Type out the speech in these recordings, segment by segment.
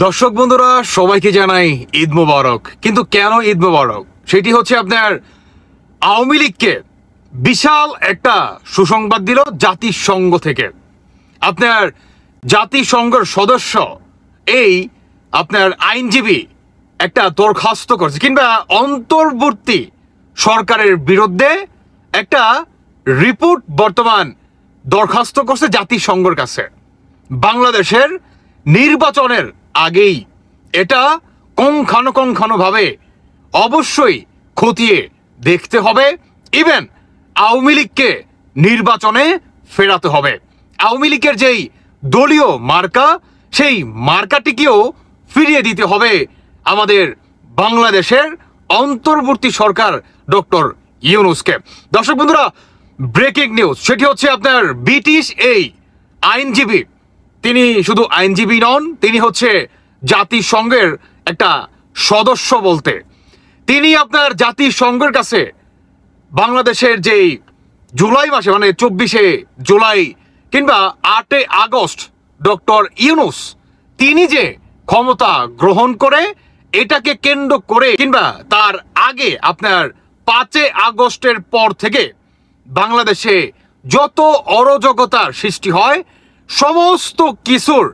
দর্শক বন্ধুরা সবাইকে জানাই ঈদ মোবারক। কিন্তু কেন ঈদ মোবারক সেটি হচ্ছে আপনার আওয়ামী লীগকে বিশাল একটা সুসংবাদ দিল জাতিসংঘ থেকে। আপনার জাতিসংঘের সদস্য এই আপনার আইনজীবী একটা দরখাস্ত করছে কিংবা অন্তর্বর্তী সরকারের বিরুদ্ধে একটা রিপোর্ট বর্তমান দরখাস্ত করছে জাতিসংঘের কাছে। বাংলাদেশের নির্বাচনের আগেই এটা কংখানো অবশ্যই খতিয়ে দেখতে হবে। ইভেন আওয়ামী লীগকে নির্বাচনে ফেরাতে হবে। আওয়ামী লীগের যেই দলীয় মার্কা সেই মার্কাটিকেও ফিরিয়ে দিতে হবে আমাদের বাংলাদেশের অন্তর্বর্তী সরকার ডক্টর ইউনূসকে। দর্শক বন্ধুরা, ব্রেকিং নিউজ সেটি হচ্ছে আপনার ব্রিটিশ এই আইনজীবী, তিনি শুধু আইনজীবী নন, তিনি হচ্ছে জাতিসংঘের একটা সদস্য বলতে। তিনি আপনার জাতিসংঘের কাছে বাংলাদেশের যেই জুলাই মাসে মানে 24শে জুলাই কিংবা 8 আগস্ট ডক্টর ইউনূস তিনি যে ক্ষমতা গ্রহণ করে এটাকে কেন্দ্র করে কিংবা তার আগে আপনার 5 আগস্টের পর থেকে বাংলাদেশে যত অরাজকতার সৃষ্টি হয় সমস্ত কিছুর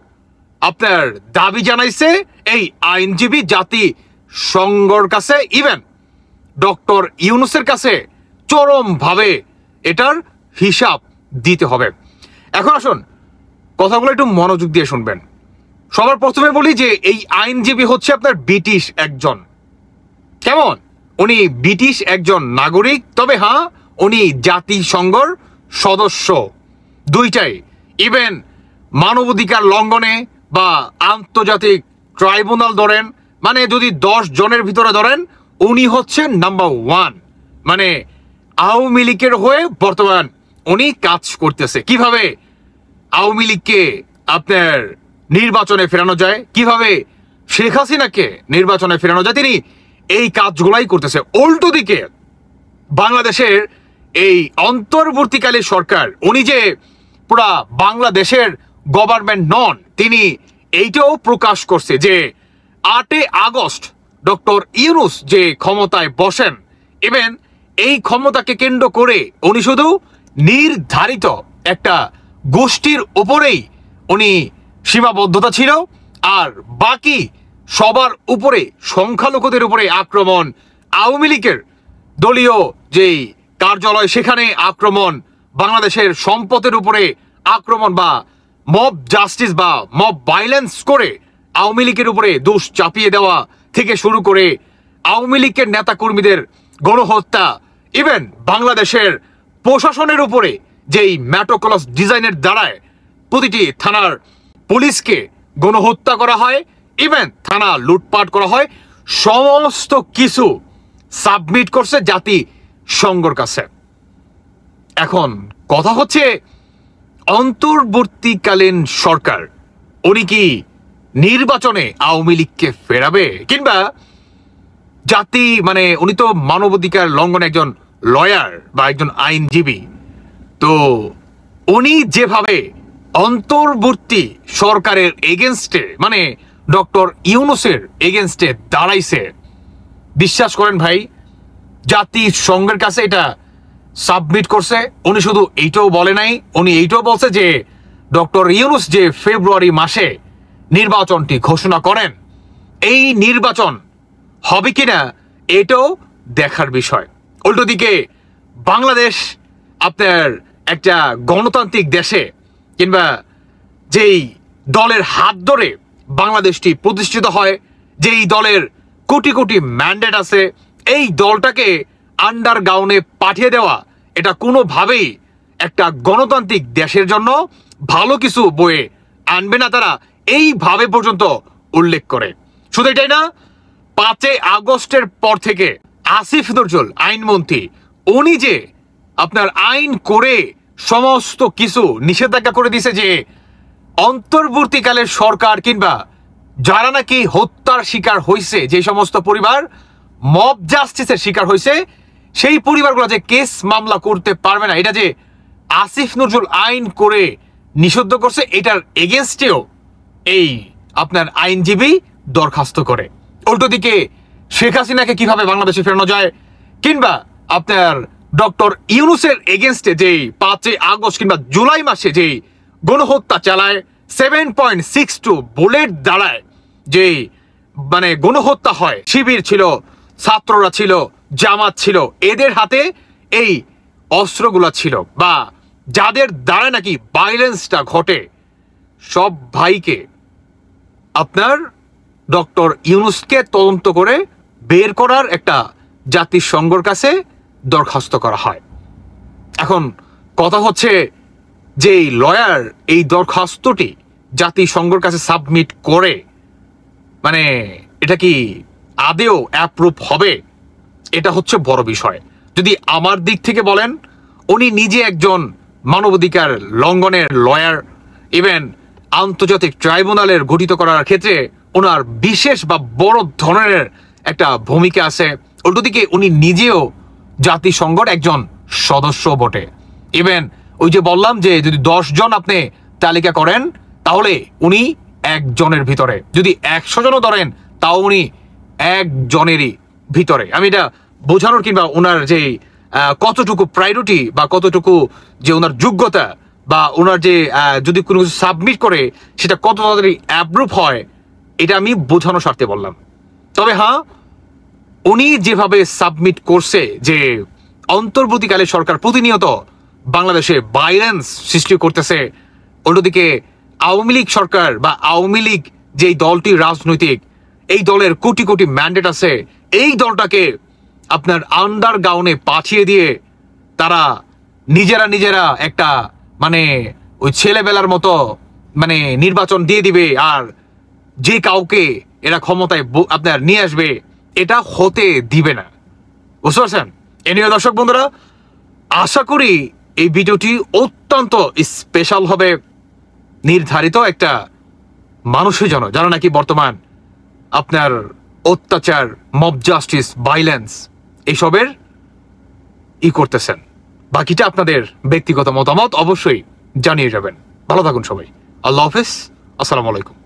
আপনার দাবি জানাইছে এই আইনজীবী জাতিসংঘের কাছে। ইভেন ডক্টর ইউনূসের কাছে চরমভাবে এটার হিসাব দিতে হবে। এখন আসুন কথাগুলো একটু মনোযোগ দিয়ে শুনবেন। সবার প্রথমে বলি যে এই আইনজীবী হচ্ছে আপনার ব্রিটিশ একজন, কেমন উনি ব্রিটিশ একজন নাগরিক, তবে হ্যাঁ উনি জাতিসংঘের সদস্য দুইটাই। ইভেন মানবাধিকার লঙ্ঘনে বা আন্তর্জাতিক ট্রাইব্যুনাল ধরেন, মানে যদি 10 জনের ভিতরে ধরেন উনি হচ্ছেন নাম্বার 1। মানে আওয়ামী লীগের হয়ে বর্তমান উনি কাজ করতেছে। কিভাবে আওয়ামী লীগকে আপনার নির্বাচনে ফেরানো যায়, কিভাবে শেখ হাসিনাকে নির্বাচনে ফেরানো যায়, তিনি এই কাজগুলাই করতেছে। উল্টো দিকে বাংলাদেশের এই অন্তর্বর্তীকালীন সরকার উনি যে পুরা বাংলাদেশের গভর্নমেন্ট নন, তিনি এইটাও প্রকাশ করছে যে 8 আগস্ট ডক্টর ইউনূস যে ক্ষমতায় বসেন, ইভেন এই ক্ষমতাকে কেন্দ্র করে উনি শুধু নির্ধারিত একটা গোষ্ঠীর উপরেই উনি সীমাবদ্ধতা ছিল, আর বাকি সবার উপরে সংখ্যালঘুদের উপরে আক্রমণ, আওয়ামী লীগের দলীয় যেই কার্যালয় সেখানে আক্রমণ, বাংলাদেশের সম্পদের উপরে আক্রমণ বা মব জাস্টিস বা মব ভাইলেন্স করে আওয়ামী লীগের উপরে দোষ চাপিয়ে দেওয়া থেকে শুরু করে আওয়ামী লীগের নেতাকর্মীদের গণহত্যা, ইভেন বাংলাদেশের প্রশাসনের উপরে যেই ম্যাটোকলস ডিজাইনের দ্বারায় প্রতিটি থানার পুলিশকে গণহত্যা করা হয়, ইভেন থানা লুটপাট করা হয়, সমস্ত কিছু সাবমিট করছে জাতিসংঘের কাছে। এখন কথা হচ্ছে অন্তর্বর্তীকালীন সরকার উনি কি নির্বাচনে আওয়ামী লীগকে ফেরাবে, কিংবা জাতি মানে উনি তো মানবাধিকার লঙ্ঘনে একজন লয়ার বা একজন আইনজীবী, তো উনি যেভাবে অন্তর্বর্তী সরকারের এগেনস্টে মানে ডক্টর ইউনূসের এগেনস্টে দাঁড়াইছে, বিশ্বাস করেন ভাই জাতিসংঘের কাছে এটা সাবমিট করছে। উনি শুধু এইটাও বলে নাই, উনি এইটাও বলছে যে ডক্টর ইউনূস যে ফেব্রুয়ারি মাসে নির্বাচনটি ঘোষণা করেন, এই নির্বাচন হবে কিনা এটাও দেখার বিষয়। উল্টো দিকে বাংলাদেশ আপনার একটা গণতান্ত্রিক দেশে কিংবা যেই দলের হাত ধরে বাংলাদেশটি প্রতিষ্ঠিত হয়, যেই দলের কোটি কোটি ম্যান্ডেট আছে, এই দলটাকে আন্ডারগ্রাউন্ডে পাঠিয়ে দেওয়া এটা কোনোভাবেই একটা গণতান্ত্রিক দেশের জন্য ভালো কিছু বয়ে আনবে না, তারা এইভাবে পর্যন্ত উল্লেখ করে। শুধু এটাই না, 5 আগস্টের পর থেকে আসিফ নজরুল আইনমন্ত্রী উনি যে আপনার আইন করে সমস্ত কিছু নিষেধাজ্ঞা করে দিয়েছে যে অন্তর্বর্তীকালের সরকার কিংবা যারা নাকি হত্যার শিকার হয়েছে, যে সমস্ত পরিবার মব জাস্টিসের শিকার হয়েছে, সেই পরিবারগুলো যে কেস মামলা করতে পারবে না, এটা যে আসিফ নজরুল আইন করে নিষিদ্ধ করছে, এটার এগেনস্টেও এই আপনার আইনজীবী দরখাস্ত করে। উল্টো দিকে শেখ হাসিনাকে কিভাবে বাংলাদেশে ফেরানো যায়, কিংবা আপনার ডক্টর ইউনূসের এগেনস্টে যেই 5 আগস্ট কিংবা জুলাই মাসে যেই গণহত্যা চালায়, 7.62 বুলেট দাঁড়ায় যেই মানে গণহত্যা হয়, শিবির ছিল, ছাত্ররা ছিল, জামাত ছিল, এদের হাতে এই অস্ত্রগুলা ছিল, বা যাদের দ্বারা নাকি ভাইলেন্সটা ঘটে, সব ভাইকে আপনার ডক্টর ইউনূসকে তদন্ত করে বের করার একটা জাতিসংঘের কাছে দরখাস্ত করা হয়। এখন কথা হচ্ছে যে লয়ার এই দরখাস্তটি জাতিসংঘের কাছে সাবমিট করে, মানে এটা কি আদেও অ্যাপ্রুভ হবে, এটা হচ্ছে বড় বিষয়। যদি আমার দিক থেকে বলেন, উনি নিজে একজন মানবাধিকার লঙ্ঘনের লয়ার, ইভেন আন্তর্জাতিক ট্রাইব্যুনালের গঠিত করার ক্ষেত্রে ওনার বিশেষ বা বড় ধরনের একটা ভূমিকা আছে। উল্টো দিকে উনি নিজেও জাতিসংঘের একজন সদস্য বটে। ইভেন ওই যে বললাম যে যদি 10 জন আপনি তালিকা করেন, তাহলে উনি একজনের ভিতরে, যদি 100 জনও ধরেন তাও উনি একজনেরই ভিতরে। আমি এটা বোঝানোর কিংবা ওনার যে কতটুকু প্রায়োরিটি বা কতটুকু যে ওনার যোগ্যতা বা ওনার যে যদি কোনো কিছু সাবমিট করে সেটা কত তাড়াতাড়ি অ্যাপ্রুভ হয়, এটা আমি বোঝানোর স্বার্থে বললাম। তবে হ্যাঁ, উনি যেভাবে সাবমিট করছে যে অন্তর্বর্তীকালে সরকার প্রতিনিয়ত বাংলাদেশে ভাইলেন্স সৃষ্টি করতেছে, অন্যদিকে আওয়ামী লীগ সরকার বা আওয়ামী লীগ যেই দলটি রাজনৈতিক, এই দলের কোটি কোটি ম্যান্ডেট আছে, এই দলটাকে আপনার আন্ডারগ্রাউন্ডে পাঠিয়ে দিয়ে তারা নিজেরা একটা মানে ওই ছেলেবেলার মতো মানে নির্বাচন দিয়ে দিবে, আর যে কাউকে এরা ক্ষমতায় আপনার নিয়ে আসবে, এটা হতে দিবে না। বুঝতে পারছেন? এনিও দর্শক বন্ধুরা, আশা করি এই ভিডিওটি অত্যন্ত স্পেশাল হবে নির্ধারিত একটা মানুষের জন্য, যারা নাকি বর্তমান আপনার অত্যাচার, মব জাস্টিস, ভাইলেন্স এইসবের করতেছেন। বাকিটা আপনাদের ব্যক্তিগত মতামত অবশ্যই জানিয়ে যাবেন। ভালো থাকুন সবাই। আল্লাহ হাফেজ। আসসালামু আলাইকুম।